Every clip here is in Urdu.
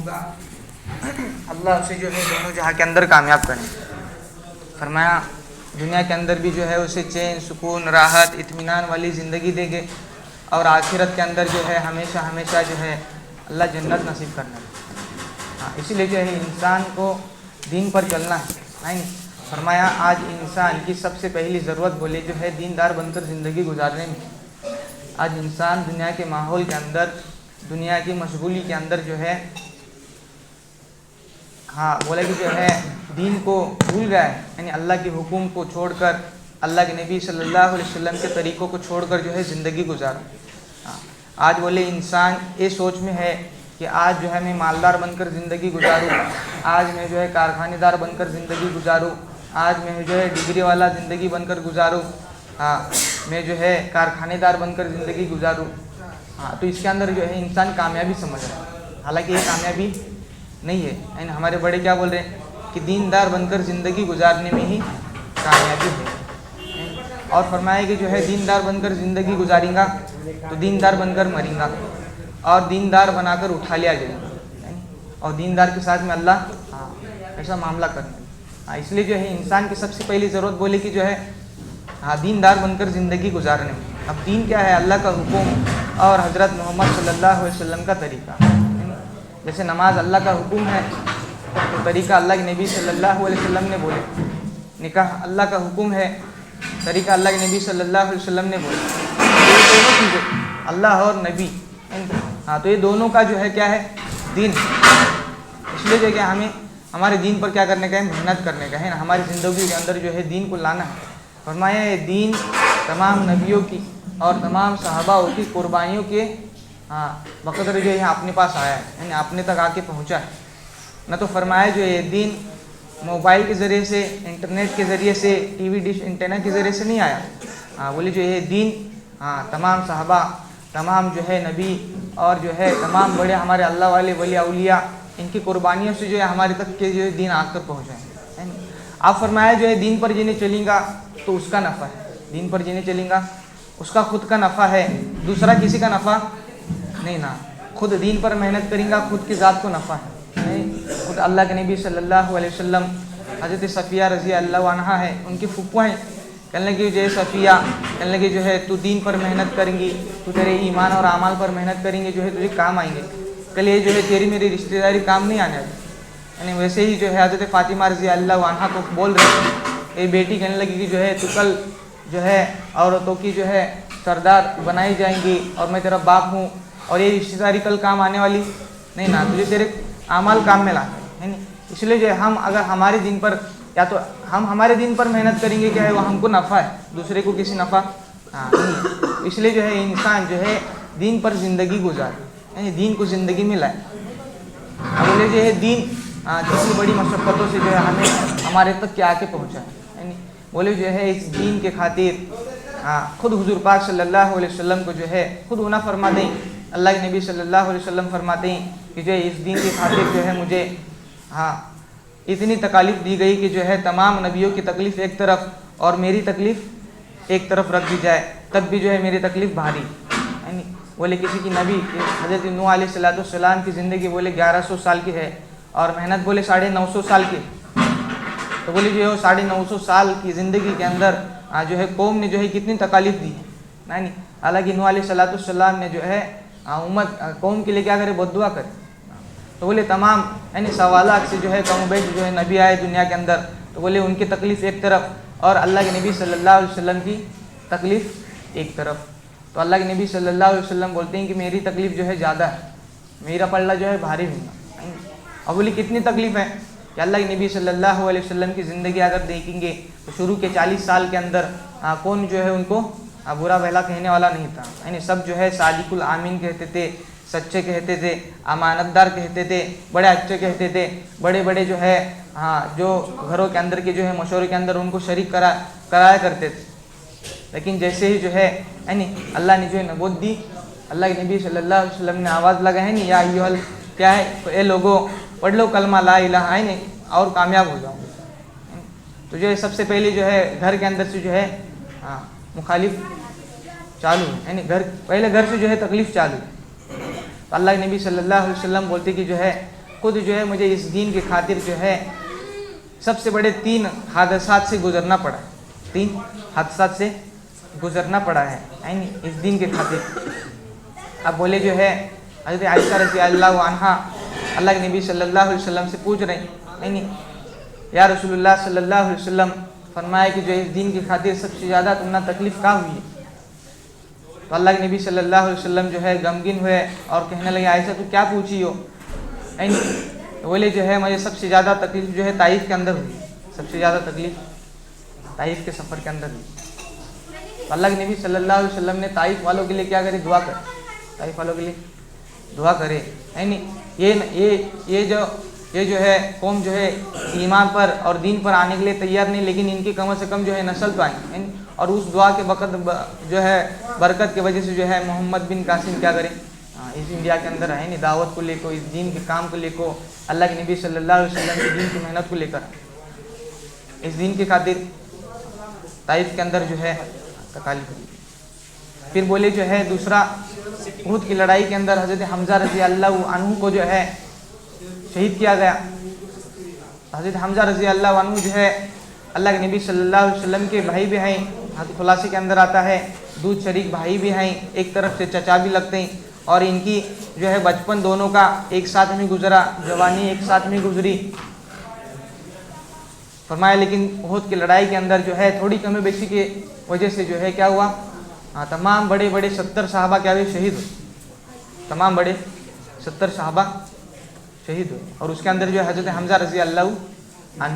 ہوگا اللہ اسے جو ہے دونوں جہاں کے اندر کامیاب کریں۔ فرمایا دنیا کے اندر بھی جو ہے اسے چین، سکون، راحت، اطمینان والی زندگی دیں گے، اور آخرت کے اندر جو ہے ہمیشہ ہمیشہ جو ہے اللہ جنت نصیب کرنا ہے۔ اسی لیے جو ہے انسان کو دین پر چلنا ہے۔ فرمایا آج انسان کی سب سے پہلی ضرورت بولے جو ہے دیندار بن کر زندگی گزارنے میں۔ آج انسان دنیا کے ماحول کے اندر، دنیا کی مشغولی کے اندر جو ہے بولے کہ جو ہے دین کو بھول گیا ہے، یعنی اللہ کے حکم کو چھوڑ کر، اللہ کے نبی صلی اللہ علیہ وسلم کے طریقوں کو چھوڑ کر جو ہے زندگی گزارا۔ آج بولے انسان یہ سوچ میں ہے کہ آج جو ہے میں مالدار بن کر زندگی گزاروں، آج میں جو ہے کارخانے دار بن کر زندگی گزاروں، آج میں جو ہے ڈگری والا زندگی بن کر گزاروں، میں جو ہے کارخانے دار بن کر زندگی گزاروں۔ تو اس کے اندر جو ہے انسان کامیابی سمجھ رہا ہے، حالانکہ یہ کامیابی نہیں ہے۔ یعنی ہمارے بڑے کیا بول رہے ہیں کہ دیندار بن کر زندگی گزارنے میں ہی کامیابی ہے، اور فرمایا کہ جو ہے دیندار بن کر زندگی گزاریں گا تو دیندار بن کر مریں گا، اور دیندار بنا کر اٹھا لیا جائے گا، اور دیندار کے ساتھ میں اللہ ایسا معاملہ کرنا۔ اس لیے جو ہے انسان کی سب سے پہلی ضرورت بولے کہ جو ہے دیندار بن کر زندگی گزارنے میں۔ اب دین کیا ہے؟ اللہ کا حکم اور حضرت محمد صلی اللہ علیہ وسلم کا طریقہ۔ جیسے نماز اللہ کا حکم ہے تو طریقہ اللہ کے نبی صلی اللہ علیہ وسلم نے بولے، نکاح اللہ کا حکم ہے، طریقہ اللہ کے نبی صلی اللہ علیہ وسلم نے بولے۔ یہ دونوں چیزیں اللہ اور نبی، تو یہ دونوں کا جو ہے کیا ہے؟ دین۔ اس لیے جو ہے کہ ہمیں ہمارے دین پر کیا کرنے کا ہے؟ محنت کرنے کا ہے نا، ہماری زندگی کے اندر جو ہے دین کو لانا ہے۔ فرمایا یہ دین تمام نبیوں کی اور تمام صحابہ کی قربانیوں کے بقدر جو ہے اپنے پاس آیا ہے، یعنی اپنے تک آ کے پہنچا ہے۔ نہ تو فرمایا جو یہ دین موبائل کے ذریعے سے، انٹرنیٹ کے ذریعے سے، ٹی وی ڈش انٹینا کے ذریعے سے نہیں آیا، بولے جو یہ دین تمام صحابہ، تمام جو ہے نبی اور جو ہے تمام بڑے ہمارے اللہ والے ولی اولیاء، ان کی قربانیوں سے جو ہے ہمارے تک کے جو ہے دین آ کر پہنچا ہے۔ آپ فرمایا جو ہے دین پر جینے چلیں گا تو اس کا نفع ہے، دین پر جینے چلیں گا اس کا خود کا نفع ہے، دوسرا کسی کا نفع نہیں نا۔ خود دین پر محنت کریں گا خود کی ذات کو نفع ہے، خود اللہ کے نبی صلی اللہ علیہ وسلم، حضرت صفیہ رضی اللہ عنہا ہے، ان کی پھپھو ہیں، کہنے لگی جو ہے صفیہ، کہنے لگی جو ہے تو دین پر محنت کریں گی، تو تیرے ایمان اور اعمال پر محنت کریں گے جو ہے تجھے کام آئیں گے، کل یہ جو ہے تیری میری رشتہ داری کام نہیں آنے والی۔ یعنی ویسے ہی جو ہے حضرت فاطمہ رضی اللہ عنہا کو بول رہے ہیں، یہ بیٹی کہنے لگی کہ جو ہے تو کل جو ہے عورتوں کی جو ہے سردار بنائی جائیں گی، اور میں تیرا باپ ہوں، اور یہ رشتہ داری کل کام آنے والی نہیں نا، تجھے تیرے اعمال کام میں لاتے ہیں۔ اس لیے جو ہے ہم اگر ہمارے دین پر، یا تو ہم ہمارے دین پر محنت کریں گے کیا ہے وہ ہم کو نفع ہے، دوسرے کو کسی نفع نہیں ہے۔ اس لیے جو ہے انسان جو ہے دین پر زندگی گزارے، یعنی دین کو زندگی میں لائے۔ اب بولے جو ہے دین کتنی بڑی مشقتوں سے جو ہے ہمیں ہمارے تک کیا کے پہنچا ہے، یعنی بولے جو ہے اس دین کے خاطر خود حضور پاک صلی اللہ علیہ وسلم کو جو ہے خود انہا فرما دیں، اللہ کے نبی صلی اللہ علیہ وسلم فرماتے ہیں کہ جو ہے اس دین کی خاطر جو ہے مجھے اتنی تکالیف دی گئی کہ جو ہے تمام نبیوں کی تکلیف ایک طرف اور میری تکلیف ایک طرف رکھ دی جائے، تب بھی جو ہے میری تکلیف بھاری، یعنی بولے کسی کی نبی حضرت نوح علیہ السلام کی زندگی بولے 1100 سال کی ہے، اور محنت بولے 950 سال کی، تو بولے جو ہے 950 سال کی زندگی کے اندر جو ہے قوم نے جو ہے کتنی تکالیف دی ہے، یعنی حالانکہ نوح علیہ السلام نے جو ہے امت قوم کے لیے کیا کرے؟ بد دعا کرے۔ تو بولے تمام یعنی سوالات سے جو ہے کم و بیش جو ہے نبی آئے دنیا کے اندر، تو بولے ان کی تکلیف ایک طرف اور اللہ کے نبی صلی اللہ علیہ وسلم کی تکلیف ایک طرف۔ تو اللہ کے نبی صلی اللہ علیہ وسلم بولتے ہیں کہ میری تکلیف جو ہے زیادہ ہے، میرا پلڑا جو ہے بھاری ہوگا۔ اور بولی کتنی تکلیف ہے کہ اللہ کے نبی صلی اللہ علیہ وسلم کی زندگی اگر دیکھیں گے تو شروع کے 40 سال کے اندر کون جو ہے ان کو برا بھلا کہنے والا نہیں تھا، یعنی سب جو ہے صادق الامین کہتے تھے، سچے کہتے تھے، امانت دار کہتے تھے، بڑے اچھے کہتے تھے، بڑے بڑے جو ہے جو گھروں کے اندر کے جو ہے مشورے کے اندر ان کو شریک کرایا کرتے تھے۔ لیکن جیسے ہی جو ہے یعنی اللہ نے جو ہے نبوت دی، اللہ کے نبی صلی اللہ علیہ وسلم نے آواز لگا ہے نہیں یا ایھا کیا ہے اے لوگوں پڑھ لو کلمہ لا الہ الا اللہ اور کامیاب ہو جاؤ گے۔ تو جو ہے سب سے پہلے جو ہے گھر کے اندر سے جو ہے مخالف چالو ہے، یعنی پہلے گھر سے جو ہے تکلیف چالو ہے۔ تو اللہ کے نبی صلی اللہ علیہ وسلم بولتے کہ جو ہے خود جو ہے مجھے اس دین کی خاطر جو ہے سب سے بڑے 3 حادثات سے گزرنا پڑا ہے، 3 حادثات سے گزرنا پڑا ہے اس دین کے خاطر۔ اب بولے جو ہے حضرت عائشہ رضی اللہ عنہا اللہ کے نبی صلی اللہ علیہ وسلم سے پوچھ رہے ہیں یا رسول اللہ صلی اللہ علیہ وسلم فرمایا کہ جو اس دین کی خاطر سب سے زیادہ تمہیں تکلیف کہاں ہوئی ہے؟ تو اللہ کے نبی صلی اللہ علیہ وسلم جو ہے غمگین ہوئے اور کہنے لگے عائشہ تو کیا پوچھی ہو؟ تو بولے جو ہے مجھے سب سے زیادہ تکلیف جو ہے طائف کے اندر ہوئی، سب سے زیادہ تکلیف طائف کے سفر کے اندر ہوئی۔ تو اللہ کے نبی صلی اللہ علیہ وسلم نے طائف والوں کے لیے کیا کرے؟ دعا کرے، طائف والوں کے لیے دعا کرے۔ یہ جو ہے قوم جو ہے ایمان پر اور دین پر آنے کے لیے تیار نہیں، لیکن ان کی کم سے کم جو ہے نسل تو آئیں، اور اس دعا کے وقت جو ہے برکت کی وجہ سے جو ہے محمد بن قاسم کیا کرے اس انڈیا کے اندر ہے دعوت کو لے کو، اس دین کے کام کو لے کو، اللہ کے نبی صلی اللہ علیہ وسلم کے دین کی محنت کو لے کر اس دین کی خاطر طائف کے اندر جو ہے تکالیف ہوئی۔ پھر بولے جو ہے دوسرا احد کی لڑائی کے اندر حضرت حمزہ رضی اللہ عنہ کو جو ہے شہید کیا گیا۔ حضرت حمزہ رضی اللہ عنہ جو ہے اللہ کے نبی صلی اللہ علیہ وسلم کے بھائی بھی ہیں، حدیث خلاصے کے اندر آتا ہے دودھ شریک بھائی بھی ہیں، ایک طرف سے چچا بھی لگتے ہیں، اور ان کی جو ہے بچپن دونوں کا ایک ساتھ میں گزرا، جوانی ایک ساتھ میں گزری۔ فرمایا لیکن احد کی لڑائی کے اندر جو ہے تھوڑی کمی بیشی کی وجہ سے جو ہے کیا ہوا، تمام بڑے بڑے 70 صحابہ کیا ہوئے؟ شہید ہوئے، تمام بڑے 70 صحابہ شہید ہوئے، اور اس کے اندر جو ہے حضرت حمزہ رضی اللہ عنہ۔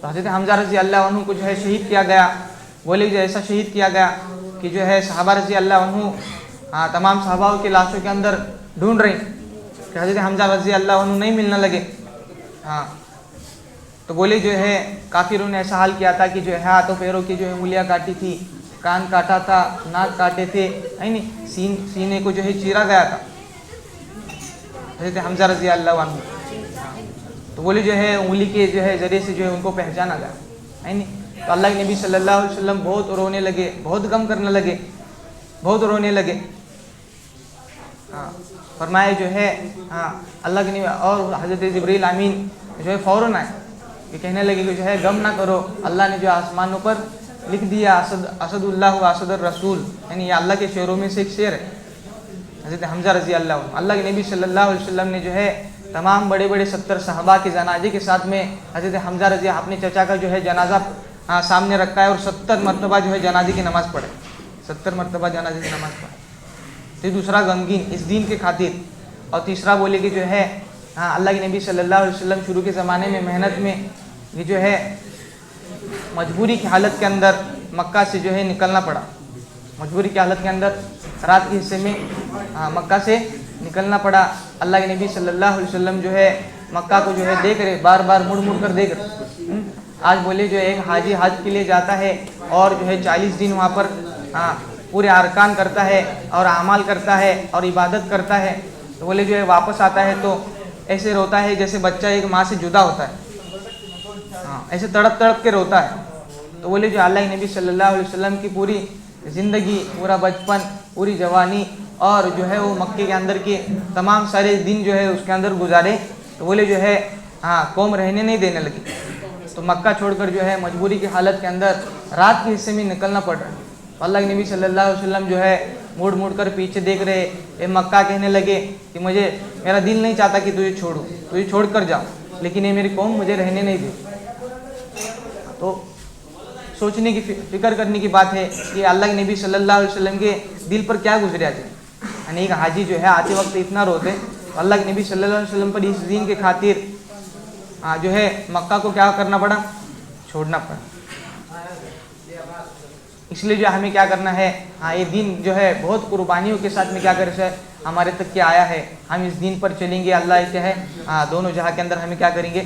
تو حضرت حمزہ رضی اللہ عنہ کو جو ہے شہید کیا گیا۔ بولے جو ایسا شہید کیا گیا کہ جو ہے صحابہ رضی اللہ عنہ تمام صحابہ کے لاشوں کے اندر ڈھونڈ رہے کہ حضرت حمزہ رضی اللہ عنہ نہیں ملنے لگے۔ تو بولے جو ہے کافروں نے ایسا حال کیا تھا کہ جو ہے ہاتھوں پیروں کی جو ہے انگلیاں کاٹی تھی، کان کاٹا تھا، ناک کاٹے تھے، سینے کو جو ہے چیرا گیا تھا حضرت حمزہ رضی اللہ عنہ۔ تو بولے جو ہے انگلی کے جو ہے ذریعے سے جو ہے ان کو پہچانا گیا۔ تو اللہ کے نبی صلی اللہ علیہ وسلم بہت رونے لگے، بہت غم کرنے لگے، بہت رونے لگے۔ فرمایا جو ہے اللہ کے نبی اور حضرت جبریل امین جو ہے فوراً آئے کہ کہنے لگے کہ جو ہے غم نہ کرو، اللہ نے جو آسمانوں پر لکھ دیا اسد اللہ و اسد الرسول، یعنی یہ اللہ کے شعروں میں سے ایک شعر ہے حضرت حمزہ رضی اللہ عنہ۔ اللہ کے نبی صلی اللہ علیہ وسلم نے جو ہے تمام بڑے بڑے 70 صحابہ کے جنازے کے ساتھ میں حضرت حمزہ رضی اپنے چچا کا جو ہے جنازہ سامنے رکھا ہے، اور 70 مرتبہ جو ہے جنازے کی نماز پڑھے، 70 مرتبہ جنازے کی نماز پڑھے۔ تو دوسرا غمگین اس دین کے خاطر، اور تیسرا بولے کہ جو ہے اللہ کے نبی صلی اللہ علیہ وسلم شروع کے زمانے میں محنت میں یہ جو ہے مجبوری کی حالت کے اندر مکہ سے جو ہے نکلنا پڑا، مجبوری کی حالت کے اندر رات کے حصے میں مکہ سے نکلنا پڑا۔ اللہ کے نبی صلی اللہ علیہ وسلم جو ہے مکہ کو جو ہے دیکھ رہے، بار بار مڑ مڑ کر دیکھ رہے۔ آج بولے جو ایک حاجی حج کے لیے جاتا ہے اور جو ہے 40 دن وہاں پر پورے ارکان کرتا ہے اور اعمال کرتا ہے اور عبادت کرتا ہے، تو بولے جو ہے واپس آتا ہے تو ایسے روتا ہے جیسے بچہ ایک ماں سے جدا ہوتا ہے، ایسے تڑپ تڑپ کے روتا ہے۔ تو بولے جو اللہ کے نبی صلی اللہ علیہ وسلم کی پوری زندگی، پورا بچپن، پوری جوانی اور جو ہے وہ مکے کے اندر کے تمام سارے دن جو ہے اس کے اندر گزارے، تو بولے جو ہے قوم رہنے نہیں دینے لگی، تو مکہ چھوڑ کر جو ہے مجبوری کی حالت کے اندر رات کے حصے میں نکلنا پڑ رہا ہے۔ اللہ کے نبی صلی اللہ علیہ وسلم جو ہے مڑ مڑ کر پیچھے دیکھ رہے، اے مکہ کہنے لگے کہ میرا دل نہیں چاہتا کہ تجھے چھوڑوں، تجھے چھوڑ کر جاؤ، لیکن یہ میری قوم مجھے رہنے نہیں دے۔ تو سوچنے کی فکر کرنے کی بات ہے کہ اللہ کے نبی صلی اللہ علیہ وسلم کے دل پر کیا گزریا جائے، یعنی ایک حاجی جو ہے آتے وقت اتنا روتے، تو اللہ کے نبی صلی اللہ علیہ وسلم پر اس دین کے خاطر جو ہے مکہ کو کیا کرنا پڑا، چھوڑنا پڑا۔ اس لیے جو ہمیں کیا کرنا ہے، یہ دین جو ہے بہت قربانیوں کے ساتھ میں کیا کرے ہمارے تک کیا آیا ہے، ہم اس دین پر چلیں گے، اللہ کیا ہے دونوں جہاں کے اندر ہمیں کیا کریں گے،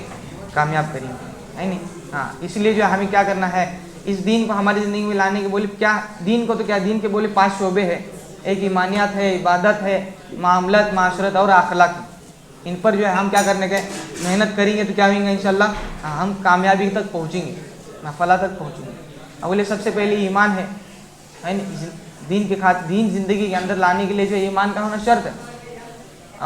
کامیاب کریں گے، ہے نہیں۔ اس لیے جو ہمیں کیا کرنا ہے، اس دین کو ہماری زندگی میں لانے کے بولے کیا دین کو، تو کیا دین کے بولے 5 شعبے ہیں، ایک ایمانیات ہے، عبادت ہے، معاملات، معاشرت اور اخلاق۔ ان پر جو ہے ہم کیا کرنے کے محنت کریں گے تو کیا ہوئیں گے انشاءاللہ، ہم کامیابی تک پہنچیں گے، فلاح تک پہنچیں گے۔ اولے سب سے پہلے ایمان ہے، دین کے دین زندگی کے اندر لانے کے لیے جو ایمان کا ہونا شرط ہے۔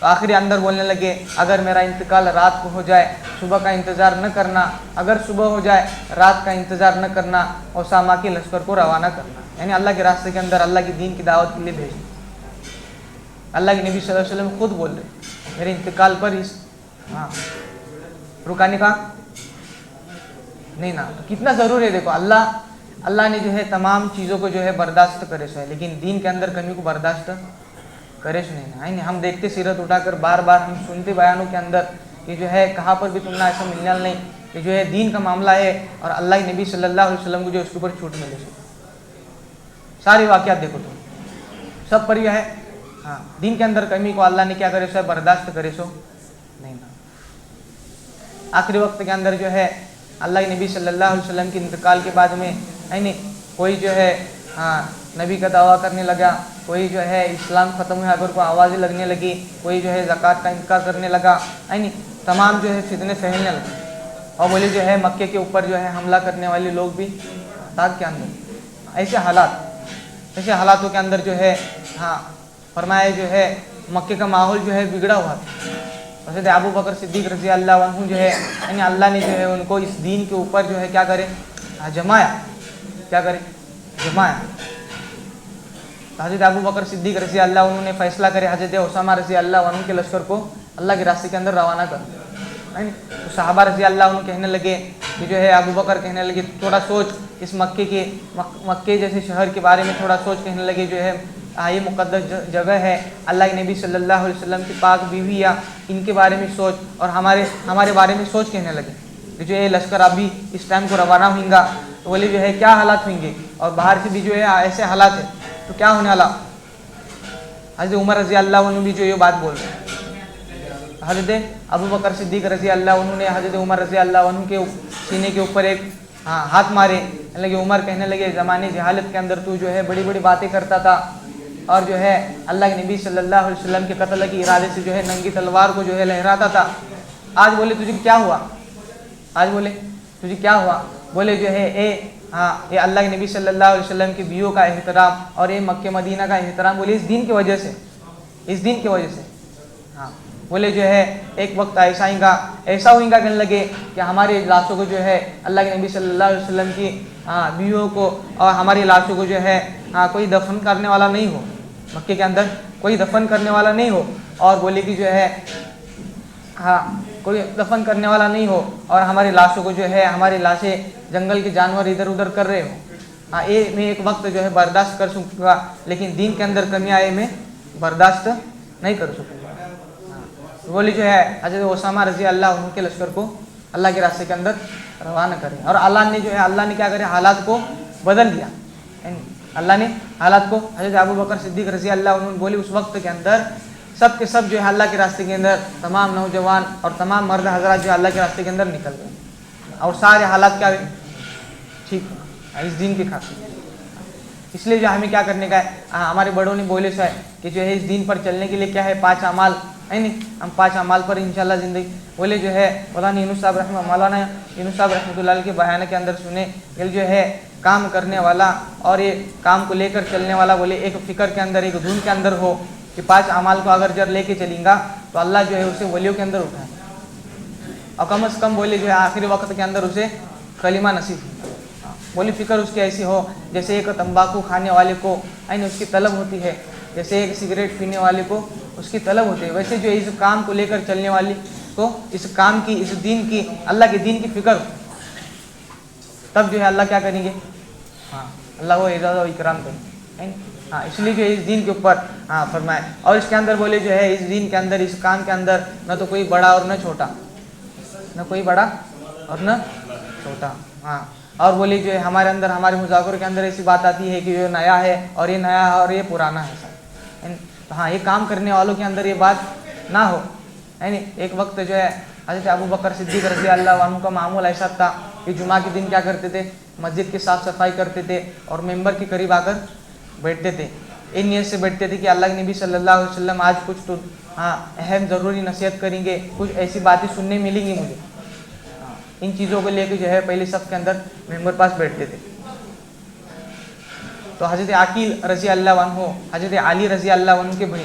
تو آخری اندر بولنے لگے اگر میرا انتقال رات کو ہو جائے صبح کا انتظار نہ کرنا، اگر صبح ہو جائے رات کا انتظار نہ کرنا، اسامہ کے لشکر کو روانہ کرنا، یعنی اللہ کے راستے کے اندر اللہ کی دین کی دعوت کے لیے بھیجنا۔ اللہ کے نبی صلی اللہ علیہ وسلم خود بول رہے میرے انتقال پر اس رکانے کا نہیں نا، تو کتنا ضروری ہے۔ دیکھو اللہ نے جو ہے تمام چیزوں کو جو ہے برداشت کرے سو ہے، لیکن دین کے اندر کمی کو برداشت کرے سو نہیں نا۔ ہم دیکھتے سیرت اٹھا کر بار بار ہم سنتے بیانوں کے اندر کہ جو ہے کہاں پر بھی تم نے ایسا ملنا نہیں کہ جو ہے دین کا معاملہ ہے اور اللہ کے نبی صلی اللہ علیہ وسلم کو جو اس کے اوپر چھوٹ ملے سو۔ سارے واقعات دیکھو تم سب پر یہ ہے دین کے اندر کمی کو اللہ نے کیا کرے سو ہے برداشت کرے سو نہیں نا۔ آخری وقت کے اندر جو ہے اللہ کے نبی صلی اللہ علیہ وسلم کے انتقال کے بعد میں کوئی جو ہے نبی کا دعویٰ کرنے لگا، کوئی جو ہے اسلام ختم ہوا اگر کو آوازیں لگنے لگی، کوئی جو ہے زکوٰۃ کا انکار کرنے لگا، تمام جو ہے فتنے پھیلنے لگے، اور بولے جو ہے مکے کے اوپر جو ہے حملہ کرنے والے لوگ بھی تاج کے اندر ایسے حالاتوں کے اندر جو ہے فرمایا جو ہے مکے کا ماحول جو ہے بگڑا ہوا تھا۔ حضرت ابو بکر صدیق رضی اللہ عنہ جو ہے یعنی اللہ نے جو ہے ان کو اس دین کے اوپر جو ہے کیا کرے جمایا حضرت ابو بکر صدیق رضی اللہ عنہ نے فیصلہ کرے حضرت اسامہ رضی اللہ عنہ کے لشکر کو اللہ کے راستے کے اندر روانہ کر۔ تو صحابہ رضی اللہ عنہ کہنے لگے کہ جو ہے ابو بکر کہنے لگے تھوڑا سوچ اس مکے جیسے شہر کے بارے میں تھوڑا سوچ، کہنے لگے جو ہے یہ مقدس جگہ ہے، اللہ کے نبی صلی اللہ علیہ وسلم کی پاک بیوی یا ان کے بارے میں سوچ اور ہمارے بارے میں سوچ، کہنے لگے کہ جو یہ لشکر ابھی اس ٹائم کو روانہ ہوئیں گا تو بولے جو ہے کیا حالات ہوئیں گے، اور باہر سے بھی جو ہے ایسے حالات ہیں تو کیا ہونے والا۔ حضرت عمر رضی اللہ عنہ بھی جو یہ بات بول رہے ہیں، حضرت ابو بکر صدیق رضی اللہ عنہ نے حضرت عمر رضی اللہ عنہ کے سینے کے اوپر ایک ہاتھ مارے، لگے عمر کہنے لگے زمانے جہالت کے اندر تو جو ہے بڑی بڑی باتیں کرتا تھا اور جو ہے اللہ کے نبی صلی اللہ علیہ وسلم کے قتل کے ارادے سے جو ہے ننگی تلوار کو جو ہے لہراتا تھا، آج بولے تجھے کیا ہوا، بولے جو ہے یہ اللہ کے نبی صلی اللہ علیہ وسلم کی بیویوں کا احترام اور یہ مکہ مدینہ کا احترام، بولے اس دین کی وجہ سے بولے جو ہے ایک وقت ایسا ہوئیں گا کہنے لگے کہ ہماری لاشوں کو جو ہے اللہ کے نبی صلی اللہ علیہ وسلم کی بیویوں کو اور ہماری لاشوں کو جو ہے کوئی دفن کرنے والا نہیں ہو، مکے کے اندر کوئی دفن کرنے والا نہیں ہو، اور بولے کہ جو ہے کوئی دفن کرنے والا نہیں ہو اور ہماری لاشوں کو جو ہے ہماری لاشیں جنگل کے جانور ادھر ادھر کر رہے ہو، یہ میں ایک وقت جو ہے برداشت کر سکوں گا، لیکن دین کے اندر کمی آئے میں برداشت نہیں کر سکوں گا۔ بولی جو ہے حضرت اسامہ رضی اللہ عنہ کے لشکر کو اللہ کے راستے کے اندر روانہ کرے، اور اللہ نے کیا کرے حالات کو بدل دیا، اللہ نے حالات کو حضرت ابو بکر صدیق رضی اللہ عنہ بولی اس وقت کے اندر سب کے سب جو ہے اللہ کے راستے کے اندر تمام نوجوان اور تمام مرد حضرات جو اللہ کے راستے کے اندر نکل گئے، اور سارے حالات کیا ہوئے ٹھیک اس دین کی خاطر۔ اس لیے جو ہمیں کیا کرنے کا ہے، ہمارے بڑوں نے بولے سو ہے کہ جو ہے اس دین پر چلنے کے لیے کیا ہے 5 اعمال ہے نہیں، ہم 5 اعمال پر انشاءاللہ زندگی بولے جو ہے مولانا یونس صاحب رحمۃ اللہ علیہ کے بیان کے اندر سنے کہ جو ہے کام کرنے والا اور یہ کام کو لے کر چلنے والا بولے ایک فکر کے اندر ایک دھن کے اندر ہو کہ 5 اعمال کو اگر لے کے چلیں گا تو اللہ جو ہے اسے ولیوں کے اندر اٹھائے، اور کم از کم بولے جو ہے آخری وقت کے اندر اسے کلمہ نصیب ہو، بولی فکر اس کی ایسی ہو جیسے ایک تمباکو کھانے والے کو اس کی طلب ہوتی ہے، جیسے ایک سگریٹ پینے والے کو اس کی طلب ہوتی ہے، ویسے جو اس کام کو لے کر چلنے والی کو اس کام کی اس دین کی اللہ کے دین کی فکر ہو، تب جو ہے اللہ کیا کریں گے اللہ کو اعزاز و اکرام کریں گے۔ اس لیے جو اس دین کے اوپر فرمائے، اور اس کے اندر بولے جو ہے اس دین کے اندر اس کام کے اندر نہ تو کوئی بڑا اور نہ چھوٹا، اور بولے جو ہے ہمارے اندر ہمارے مذاکرے کے اندر ایسی بات آتی ہے کہ جو نیا ہے اور یہ نیا ہے اور یہ پرانا ہے، تو یہ کام کرنے والوں کے اندر یہ بات نہ ہو، ایک وقت جو ہے حضرت ابو بکر صدیق رضی اللہ عنہ کا معمول ایسا تھا کہ جمعہ کے دن کیا کرتے تھے، مسجد کی صاف صفائی کرتے تھے اور ممبر کے قریب آ کر بیٹھتے تھے، ان نیت سے بیٹھتے تھے کہ اللہ کے نبی صلی اللہ علیہ وسلم آج کچھ تو اہم ضروری نصیحت کریں گے، کچھ ایسی باتیں سننے ملیں گی مجھے، ان چیزوں کو لے کے جو ہے پہلے صف کے اندر ممبر پاس بیٹھتے تھے۔ تو حضرت عقیل رضی اللہ عنہ حضرت علی رضی اللہ عنہ کے بھائی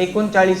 39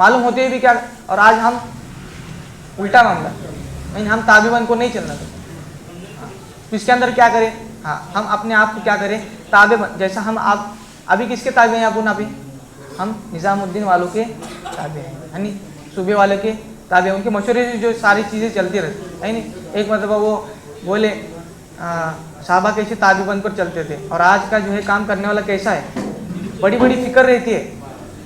معلوم ہوتے ہوئے بھی کیا, اور آج ہم الٹا معاملہ, ہم تابعین کو نہیں چلنا چاہتے. تو اس کے اندر کیا کریں, ہاں ہم اپنے آپ کو کیا کریں تابع, جیسا ہم آپ ابھی کس کے تابع ہیں, ابو نبی ہم نظام الدین والوں کے تابع ہیں, یعنی صوبے والے کے تابع, ان کے مشورے سے جو ساری چیزیں چلتی رہتی ہے نہیں. ایک مرتبہ وہ بولے صحابہ کیسے تابع بن کر چلتے تھے, اور آج کا جو ہے کام کرنے والا کیسا ہے, بڑی بڑی فکر رہتی ہے,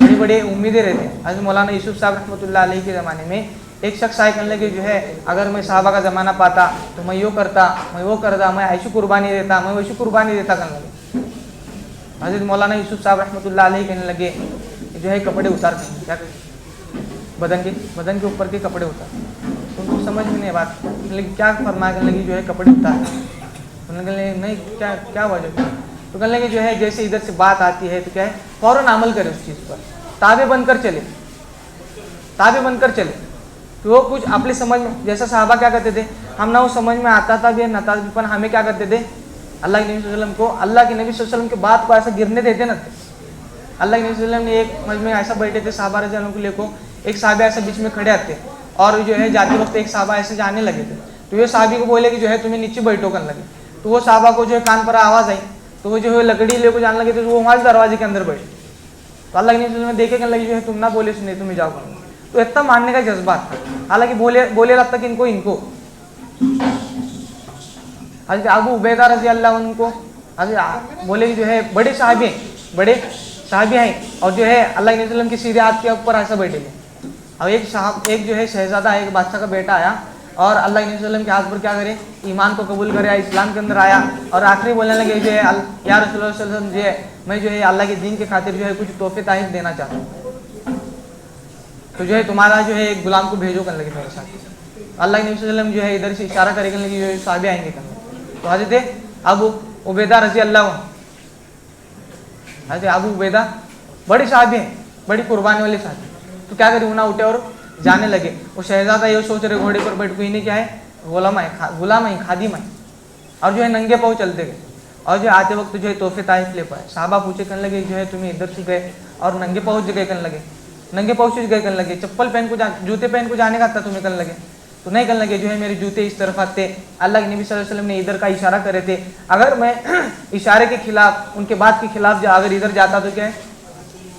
بڑی بڑی امیدیں رہتی ہیں. حضرت مولانا یوسف صاحب رحمۃ اللہ علیہ کے زمانے میں ایک شخص آئے کرنے لگے جو ہے اگر میں صحابہ کا زمانہ پاتا تو میں یوں کرتا, میں وہ کرتا, میں ایسی قربانی دیتا, میں ویسی قربانی دیتا کرنے لگے. حضرت مولانا یوسف صاحب رحمۃ اللہ علیہ کہنے لگے جو ہے کپڑے اتار دیں, کیا کریں, بدن کے اوپر کے کپڑے اتار. ان کو سمجھ میں نہیں بات, لیکن کیا فرمایا کرنے لگی جو ہے کپڑے اتار. انہوں نے کہنے لگے نہیں کیا وجہ, تو کہنے لگے جو ہے جیسے ادھر سے بات آتی ہے تو کیا ہے فوراً عمل کرے اس چیز پر, تابع بن کر چلے, تابع بن کر چلے. تو وہ کچھ اپنی سمجھ میں, جیسا صحابہ کیا کرتے تھے, ہم نہ وہ سمجھ میں آتا تھا بھی نہ تھا, پر ہمیں کیا کرتے تھے اللہ کے نبی صلی اللہ علیہ وسلم کو, اللہ کے نبی صلی اللہ علیہ وسلم کے بات کو ایسا گرنے دیتے نہ تھے. اللہ کے نبی صلی اللہ علیہ وسلم نے ایک مجمع میں ایسا بیٹھے تھے صحابہ رضی اللہ عنہ کو لے کو, ایک صحابہ ایسا بیچ میں کھڑے آتے اور جو ہے جاتے وقت ایک صحابہ ایسے جانے لگے تھے. تو یہ صحابی کو بولے کہ جو ہے تمہیں نیچے بیٹھو کرنے لگے. تو وہ صحابہ کو جو ہے کان پر آواز آئی, تو وہ جو ہے لکڑی لے کو جانے لگے تھے, تو وہ وہاں دروازے کے اندر بیٹھے. تو اللہ کے نبی صلی اللہ علیہ وسلم دیکھے کرنے لگے جو ہے تم نہ بولے سنے, تمہیں جاؤ کرنے. تو اتنا ماننے کا جذبات تھا, حالانکہ بولے رب تک ان کو حضرت ابو عبیدہ رضی اللہ عنہ کو حضرت بولے کہ جو ہے بڑے صحابی ہیں, اور جو ہے اللہ کے نبی صلی اللہ علیہ وسلم کی سیدھے ہاتھ کے اوپر ایسا بیٹھے گے. اب ایک جو ہے شہزادہ ہے, ایک بادشاہ کا بیٹا آیا اور اللہ کے نبی صلی اللہ علیہ وسلم کے ہاتھ پر کیا کرے, ایمان کو قبول کرے, اسلام کے اندر آیا, اور آخری بولنے لگے جو ہے یا رسول اللہ صلی اللہ علیہ وسلم جو ہے میں جو ہے اللہ کے دین کے خاطر جو ہے کچھ تحفے تحائف دینا چاہتا ہوں, تو جو ہے تمہارا جو ہے ایک غلام کو بھیجو کرنے لگے میرے ساتھ. اللہ کے نبی صلی اللہ علیہ وسلم جو ہے ادھر سے اشارہ کرے کرنے لگے جو ہے صحابہ آئیں گے کرنے. تو حضرت ابو عبیدہ رضی اللہ عنہ, حضرت ابو عبیدہ بڑے صحابی ہیں, بڑی قربانی والے صحابی. تو کیا کرے, انہیں اٹھے اور جانے لگے. وہ شہزادہ یہ سوچ رہے گھوڑے پر بیٹھ کو انہیں کیا ہے غلام ہے, خادم ہے, اور جو ہے ننگے پاؤں چلتے گئے, اور جو آتے وقت جو ہے تحفے تحائف لے پائے. صحابہ پوچھے کرنے لگے جو ہے تمہیں ادھر سے گئے اور ننگے پاؤں گئے کرنے لگے, ننگے پاؤں سے گئے کرنے لگے, چپل پہن کو جوتے پہن کو جانے کا تھا تمہیں کرنے لگے. تو نہیں کرنے لگے جو ہے میرے جوتے اس طرف آتے, اللہ کے نبی صلی اللہ علیہ وسلم نے ادھر کا اشارہ کرے تھے, اگر میں اشارے کے خلاف, ان کے بات کے خلاف اگر ادھر جاتا تو کیا ہے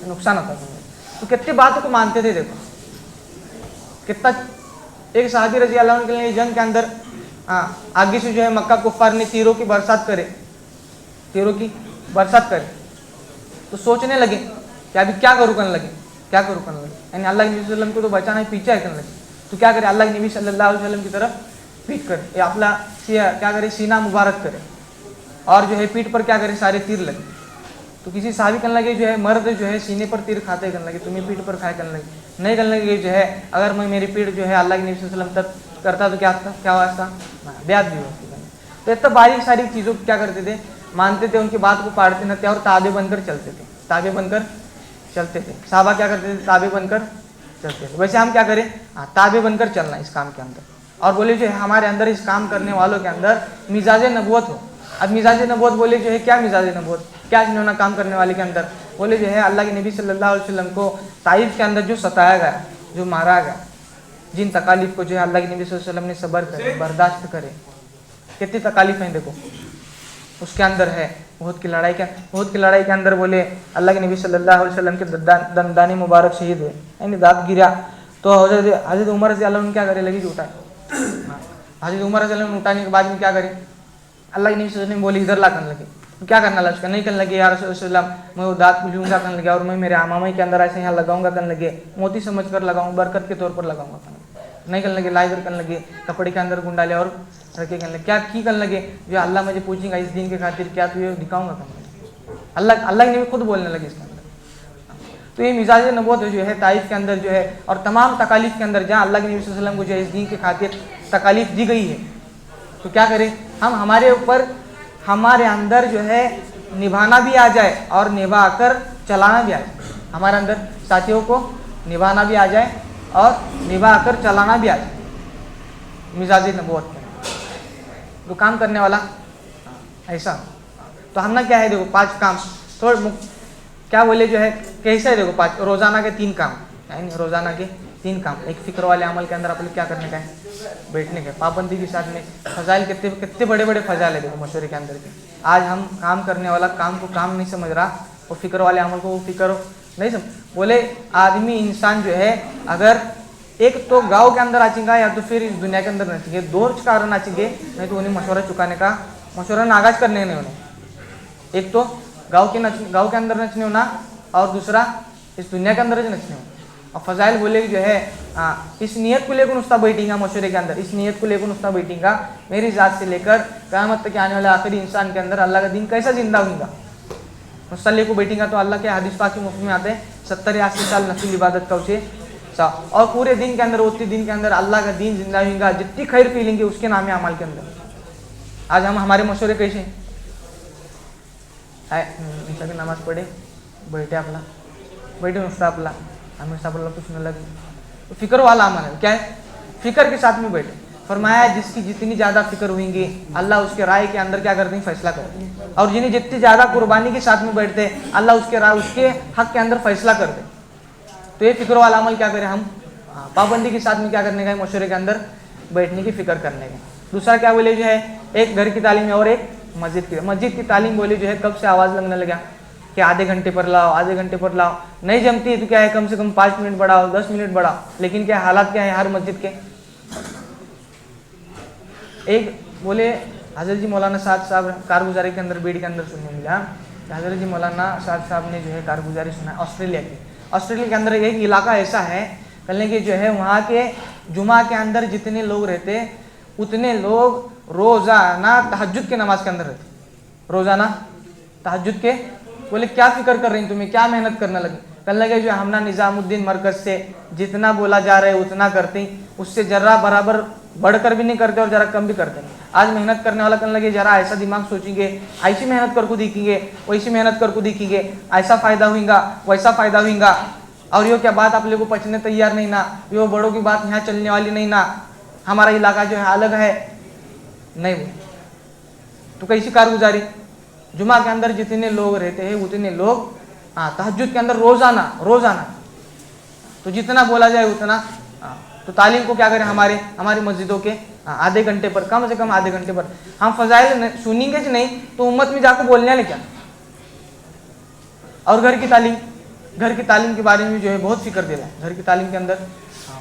نقصان ہوتا تھا. تو کتنے باتوں کو مانتے تھے, دیکھو کتنا. ایک صحابی رضی اللہ عنہ کے لیے جنگ کے اندر آگے سے جو ہے مکہ کفار نے تیروں کی برسات کرے, تو سوچنے لگے کہ ابھی کیا کروں کرنے لگے, یعنی اللہ کے نبی صلی اللہ علیہ وسلم کو تو بچانا ہے, پیچھے ہے کرنے لگے. تو کیا کرے, اللہ کے نبی صلی اللہ علیہ وسلم کی طرف پیٹ کرے, یا اپنا کیا کرے سینہ مبارک کرے, اور جو ہے پیٹ پر کیا کرے سارے تیر لگے. تو کسی صحابی کرنے لگے جو ہے مرد جو ہے سینے پر تیر کھاتے کرنے لگے, تمہیں پیٹ پر کھائے کرنے لگے. نہیں کرنے لگے جو ہے اگر میں میری پیٹ جو ہے اللہ کے نبی صلی اللہ علیہ وسلم تک کرتا تو کیا ہوا تھا, بیعت بھی ہوتی. تو اتنا باریک ساری چیزوں کو کیا کرتے تھے, مانتے تھے, ان کی بات کو پاڑتے نہ تھے, اور تابع بن کر چلتے تھے. صحابہ کیا کرتے تھے, تابع بن کر چلتے تھے. ویسے ہم کیا کریں, تابع بن کر چلنا اس کام کے اندر, اور بولے جو ہے ہمارے اندر اس کام کرنے والوں کے اندر مزاج نبوت ہو. اب مزاج نبوت بولے جو ہے کیا مزاج نبوت, کیا انہوں نے کام کرنے والے کے اندر بولے جو ہے اللہ کے نبی صلی اللہ علیہ وسلم کو طائف کے اندر جو ستایا گیا, جو مارا گیا, جن تکالیف کو جو ہے اللہ کے نبی صلی اللہ علیہ وسلم نے صبر کرے, برداشت کرے. کتنی تکالیف ہیں دیکھو اس کے اندر ہے. احد کی لڑائی کے اندر بولے اللہ کے نبی صلی اللہ علیہ وسلم کے دندانی مبارک شہید ہوئے, یعنی دانت گرا. تو حضرت عمر رضی اللہ عنہ کیا کرے لگی, اٹھائے. حضرت عمر رضی اللہ عنہ اٹھانے کے بعد میں کیا کرے, اللہ کے نبی صلی اللہ علیہ وسلم بولے ادھر لا کرنے لگے. کیا کرنا لگا, اس کا نہیں کرنے لگے یا رسول اللہ صلی اللہ علیہ وسلم میں وہ دانت کو لوں گا کرنے لگے, اور میں میرے امامہ کے اندر ایسے یہاں لگاؤں گا کرنے لگے, موتی سمجھ کر لگاؤں, برکت کے طور پر لگاؤں گا کرنے لگے. نہیں کرنے لگے, لائے کرنے لگے, کپڑے کے اندر گنڈا لے اور رکھے کرنے لگے. کیا کی کرنے لگے, جو اللہ مجھے پوچھیں گا اس دین کے خاطر کیا تو یہ دکھاؤں گا کرنے لگے. اللہ کے نبی خود بولنے لگے اس کے اندر. تو یہ مزاج نبوت جو ہے طائف کے اندر جو ہے, اور تمام تکالیف کے اندر جہاں اللہ کے نبی صلی اللہ علیہ وسلم کو جو ہے اس دین کے خاطر تکالیف دی گئی ہے, تو کیا کریں ہم, ہمارے اوپر ہمارے اندر جو ہے نبھانا بھی آ جائے اور نبھا کر چلانا بھی آ جائے. ہمارے اندر ساتھیوں کو نبھانا بھی آ جائے اور نبھا کر چلانا بھی آ جائے. مزاج نبوت کے جو کام کرنے والا ایسا. تو ہم نے کیا ہے دیکھو 5 کام, تھوڑا کیا بولے جو ہے کیسے ہے دیکھو 5 روزانہ کے 3 کام. یعنی روزانہ کے 3 کام. ایک فکر والے عمل کے اندر اپنے کیا کرنے کا ہے, بیٹھنے کا. پابندی کے ساتھ میں فضائل کتنے بڑے بڑے فضائل ہے دیکھو مشورے کے اندر کے. آج ہم کام کرنے والا کام کو کام نہیں سمجھ رہا, اور فکر والے عمل کو وہ فکر نہیں سمجھ. بولے آدمی انسان جو ہے اگر ایک تو گاؤں کے اندر آچیں گا یا تو پھر اس دنیا کے اندر نچیں گے, دو کارن آچیں گے, نہیں تو انہیں مشورہ چکانے کا مشورہ ناگاز کرنے نہیں انہیں. ایک تو گاؤں کے اندر نچنے ہونا, اور دوسرا اس دنیا کے اندر نچنے ہونا. اور فضائل بولے کہ جو ہے اس نیت کو لے کر نستا بیٹھیں گا مشورے کے اندر, اس نیت کو لے کر نستا بیٹھیں گا میری ذات سے لے کر قیامت تک آنے والے آخری انسان کے اندر اللہ کا دین کیسا زندہ ہوگا. مسلح کو بیٹھیں گا تو اللہ کے حدیث پاک کے مفہوم میں آتے ہیں 70-80 سال نفل عبادت کا اسے, اور پورے دن کے اندر اتنے دن کے اندر اللہ کا دین زندہ ہوگا. جتنی خیر پی لیں گے اس کے نام عمل کے اندر. آج ہمارے مشورے کیسے ہیں, عشاء کی نماز پڑھے بیٹھے اپنا بیٹھے نستا اپنا ہمیشہ اللہ کچھ نہ لگے. تو فکر والا عمل ہے, کیا ہے, فکر کے ساتھ میں بیٹھے. فرمایا جس کی جتنی زیادہ فکر ہوئیں گی اللہ اس کے رائے کے اندر کیا کرتے ہیں, فیصلہ کرتے ہیں. اور جنہیں جتنی زیادہ قربانی کے ساتھ میں بیٹھتے ہیں اللہ اس کے رائے اس کے حق کے اندر فیصلہ کرتے ہیں. تو یہ فکر والا عمل کیا کریں ہم, پابندی کے ساتھ میں کیا کرنے کا ہے, مشورے کے اندر بیٹھنے کی فکر کرنے کا. دوسرا کیا بولے جو ہے, ایک گھر کی تعلیم ہے اور ایک مسجد کی تعلیم. بولے جو ہے کب سے آواز لگنے لگا کہ آدھے گھنٹے پر لاؤ, آدھے گھنٹے پر لاؤ. نہیں جمتی ہے تو کیا ہے, کم سے کم 5 منٹ بڑھاؤ, 10 منٹ بڑھاؤ. لیکن کیا حالات کیا ہے ہر مسجد کے. ایک بولے حضرت جی مولانا سعد صاحب کارگزاری کے اندر بیڑ کے اندر سننے ملا, حضرت جی مولانا سعد صاحب نے جو ہے کارگزاری سنا آسٹریلیا کی. آسٹریلیا کے اندر ایک علاقہ ایسا ہے کہنے کہ جو ہے وہاں کے جمعہ کے اندر جتنے لوگ رہتے اتنے لوگ روزانہ تہجد کے نماز کے اندر رہتے. روزانہ تہجد کے. بولے کیا فکر کر رہی ہیں تمہیں, کیا محنت کرنے لگے. کہنے لگے جو ہم نا نظام الدین مرکز سے جتنا بولا جا رہا ہے اتنا کرتے ہیں, اس سے ذرا برابر بڑھ کر بھی نہیں کرتے اور ذرا کم بھی کرتے ہیں. آج محنت کرنے والا کہنے لگے ذرا ایسا دماغ سوچیں گے, ایسی محنت کر کو دیکھیں گے, ویسی محنت کر کو دیکھیں گے, ایسا فائدہ ہوئیں گا ویسا فائدہ ہوئیں گا. اور یہ کیا بات آپ لوگوں کو پچنے تیار نہیں نا, یہ بڑوں کی بات یہاں چلنے والی نہیں نا, ہمارا علاقہ جو ہے الگ ہے نہیں. تو کیسی کارگزاری, جمعہ کے اندر جتنے لوگ رہتے ہیں اتنے لوگ تہجد کے اندر روزانہ تو جتنا بولا جائے اتنا. تو تعلیم کو کیا کریں ہماری مسجدوں کے آدھے گھنٹے پر, کم سے کم آدھے گھنٹے پر. ہم فضائل سنیں گے نہیں تو امت میں جا کے بولنے والے کیا. اور گھر کی تعلیم کے بارے میں جو ہے بہت فکر دے رہا ہے. گھر کی تعلیم کے اندر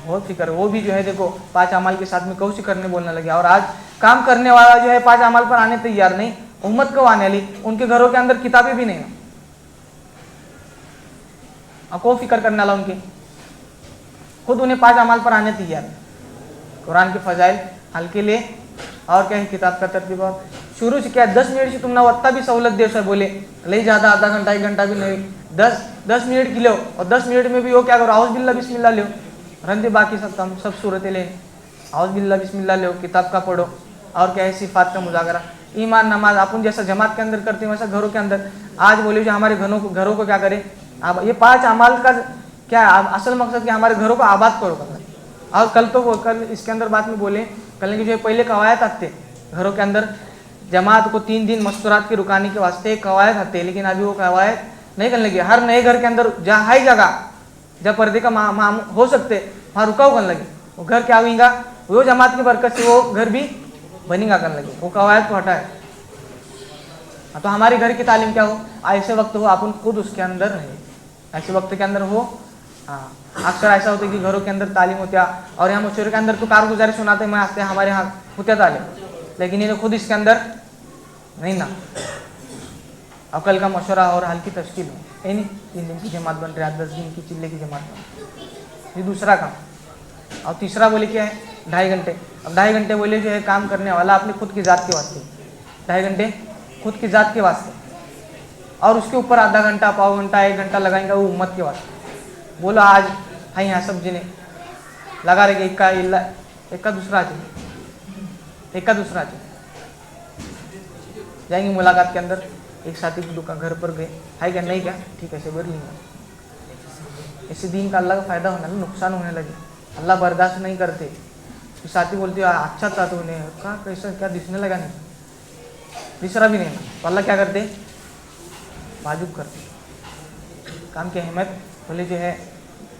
بہت فکر, وہ بھی جو ہے دیکھو 5 اعمال کے ساتھ میں کوشش کرنے بولنے لگے. اور آج کام کرنے والا جو ہے 5 اعمال پر آنے تیار نہیں, امت کو آنے والی, ان کے گھروں کے اندر کتابیں بھی نہیں. کو فکر کرنے والا ان کے خود انہیں 5 اعمال پر آنے تیار. قرآن کے فضائل ہلکے لے اور کیا ہے کتاب کا ترتیب. اور شروع سے کیا 10 منٹ سے تم نہ اتنا بھی سہولت دے سر بولے لے زیادہ آدھا گھنٹہ 1 گھنٹہ بھی نہیں, 10 منٹ کی لو. اور 10 منٹ میں بھی وہ کیا کرو, اعوذ باللہ بسم اللہ لو, رندے باقی سب صورتیں لے, اعوذ باللہ بسم اللہ لو, کتاب کا پڑھو. اور کیا ہے صفات کا مذاکرہ, ایمان نماز اپن جیسا جماعت کے اندر کرتے ہیں ویسا گھروں کے اندر. آج بولے جو ہمارے گھروں کو کیا کرے, یہ 5 اعمال کا کیا اصل مقصد کہ ہمارے گھروں کو آباد کرو. اور کل اس کے اندر بات میں بولے کل جو ہے پہلے قواعد آتے گھروں کے اندر, جماعت کو 3 دن مستورات کی رکانے کے واسطے قواعد آتے. لیکن ابھی وہ قواعد نہیں کرنے لگے. ہر نئے گھر کے اندر جہاں ہائی جگہ جہاں پردے کا ہو سکتے وہاں رکاؤ کرنے لگے. وہ گھر کیا ہوئیں گا, وہ جماعت کی برکت سے وہ گھر بھی بنیں گا کرنے لگے. وہ قواعد کو ہٹائے. تو ہمارے گھر کی تعلیم کیا ہو, ایسے وقت ہو اپن خود اس کے اندر رہے, ایسے وقت کے اندر ہو. اکثر ایسا ہوتا ہے کہ گھروں کے اندر تعلیم ہوتی ہے اور یہاں مشورے کے اندر تو کارگزاری سناتے ہیں آتے ہیں ہمارے یہاں ہوتے تعلیم, لیکن یہ خود اس کے اندر نہیں نا. عقل کا مشورہ اور حل کی تشکیل ہو, نہیں 3 دن کی جماعت بن رہی ہے, 10 دن کی چلے کی جماعت بن رہی, یہ دوسرا کام. اور تیسرا بولے کیا ہے 2.5 گھنٹے. اب 2.5 گھنٹے بولے جو ہے کام کرنے والا اپنی خود کی ذات کے واسطے, 2.5 گھنٹے خود کی ذات کے واسطے, اور اس کے اوپر آدھا گھنٹہ پاؤ گھنٹہ 1 گھنٹہ لگائیں گے وہ امت کے واسطے. بولو آج ہے یہاں سب جنے لگا رہے گا ایک کا دوسرا جائیں گے ملاقات کے اندر. ایک ساتھی کی دکان گھر پر گئے, ہے کیا نہیں کیا ٹھیک ہے بر لیں گے. اس سے دین کا اللہ کا فائدہ ہونے لگا, نقصان ہونے لگے. اللہ برداشت نہیں کرتے. ساتھی بولتے اچھا تھا تو انہیں کہا کیسا کیا دکھنے لگا, نہیں تیسرا بھی نہیں. تو اللہ کیا کرتے, واجب کرتے کام کی اہمیت. بولے جو ہے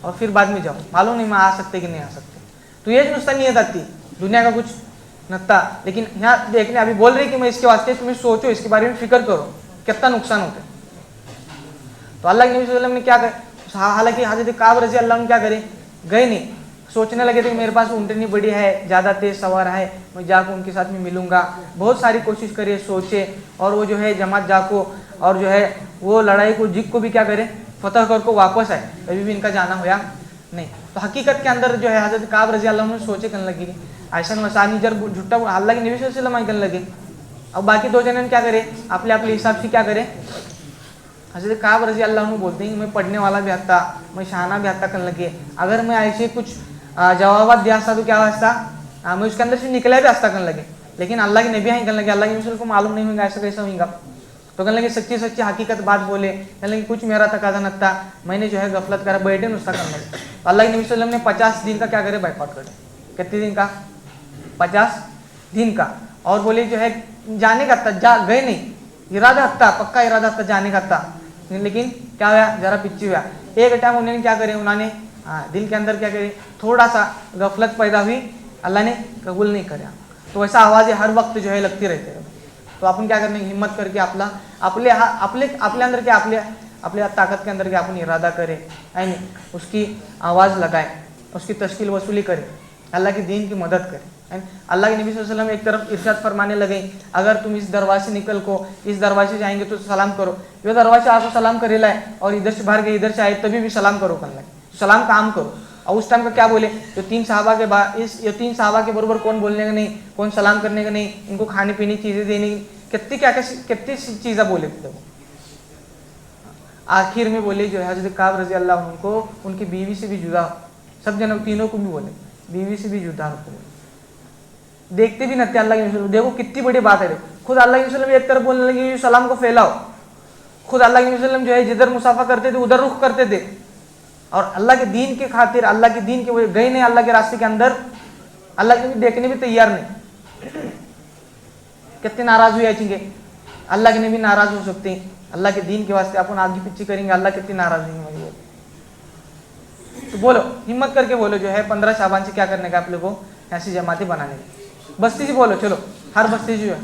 اور پھر بعد میں جاؤ, معلوم نہیں میں آ سکتے کہ نہیں آ سکتے. تو یہ نسخہ نیت آتی دنیا کا کچھ نتا. لیکن یہاں دیکھنے ابھی بول رہے کہ میں اس کے واسطے تمہیں سوچو, اس کے بارے میں فکر کرو کتنا نقصان ہوتا ہے. تو اللہ کے نبی صلی اللہ علیہ وسلم نے کیا کرے, حالانکہ حضرت کعب رضی اللہ عنہ کیا کرے, گئے نہیں, سوچنے لگے تھے کہ میرے پاس اونٹنی بڑی ہے, زیادہ تیز سوار ہے, میں جا کے ان کے ساتھ میں ملوں گا. بہت ساری کوشش کرے, سوچے, اور وہ جو ہے جماعت جا کو اور جو ہے وہ لڑائی کو جیت کو بھی کیا کرے, فتح کر کو واپس آئے. ابھی بھی ان کا جانا ہوا نہیں. تو حقیقت کے اندر جو ہے حضرت کعب رضی اللہ عنہ سوچے کرنے لگے, ایسا مسانی جر جھٹا اللہ کے نبی صلی اللہ علیہ وسلم کرنے لگے. اب باقی دو جنوں نے کیا کرے, اپنے حساب سے کیا کرے. حضرت کعب رضی اللہ عنہ بولتے ہیں کہ میں پڑھنے والا بھی تھا, میں شانہ بھی تھا کرنے لگے. اگر میں ایسے کچھ جوابات دیا تھا تو کیا واسطہ, میں اس کے اندر سے نکلا بھی راستہ کرنے لگے. لیکن اللہ کے نبی ہیں کرنے لگے, اللہ کے نبی کو معلوم نہیں ہوگا ایسا کیسا ہوگا. تو کہنے لگے سچی سچی حقیقت بات بولے, کہنے لگے کچھ میرا تقاضا نہ تھا, میں نے جو ہے غفلت کرا, بیٹھے نسخہ کرنے لگے. تو اللہ کے نبی صلی اللہ علیہ وسلم نے 50 دن کا کیا کرے, بائیکاٹ کرے. کتنے دن کا, 50 دن کا. اور بولے جو ہے جانے کا تھا, گئے نہیں, ارادہ تھا, پکا ارادہ تھا جانے کا تھا, لیکن کیا ہوا, ذرا پیچھے ہوا. ایک ٹائم انہوں نے کیا کرے, انہوں نے دل کے اندر کیا کرے, تھوڑا سا غفلت پیدا ہوئی, اللہ نے قبول نہیں کرا. تو ایسا آوازیں ہر وقت جو ہے لگتی رہتے ہیں. تو اپن کیا کرنے, ہمت کر کے اپنے اندر کیا, اپنے طاقت کے اندر کیا اپنی ارادہ کرے, یعنی اس کی آواز لگائے, اس کی تشکیل وصولی کرے, اللہ کے دین کی مدد کرے. اللہ کے نبی صلی اللہ علیہ وسلم ایک طرف ارشاد فرمانے لگے, اگر تم اس دروازے سے نکل کو, اس دروازے سے آئیں گے تو سلام کرو. یہ دروازے آپ کو سلام کرے لائے, اور ادھر سے باہر گئے, ادھر سے آئے تبھی بھی سلام کرو کرنے لگے, سلام کا عام کرو. اور اس ٹائم کا کیا بولے, جو 3 صحابہ کے برابر کون بولنے کا نہیں, کون سلام کرنے کا نہیں, ان کو کھانے پینے کی چیزیں دینے کی, کتنی چیزیں بولے تھے. آخر میں بولے جو ہے حضرت کعب رضی اللہ عنہ کو ان کی بیوی سے بھی جدا, سب جنوں تینوں کو بھی بولے بیوی سے بھی جدا ہوتے, دیکھتے بھی نہ تھے اللہ کے نبی. دیکھو کتنی بڑی بات ہے. خود اللہ کے نبی ایک طرف بولنے لگے سلام کو پھیلاؤ. خود اللہ کے نبی جو ہے جدھر مسافہ کرتے تھے ادھر رخ کرتے تھے, اور اللہ کے دین کے خاطر, اللہ کے دین کے گئے نہیں اللہ کے راستے کے اندر, اللہ کے نبی دیکھنے بھی تیار نہیں. کتنے ناراض ہوئے چنگے, اللہ کے نبی ناراض ہو سکتے ہیں, اللہ کے دین کے واسطے اپن آگے پیچھے کریں گے, اللہ کتنی ناراض ہوئی ہے. تو بولو, ہمت کر کے بولو جو ہے 15 شعبان سے کیا کرنے کا آپ لوگوں کو, ایسی جماعتیں بنانے کی. بستی سے بولو, چلو ہر بستی جو ہے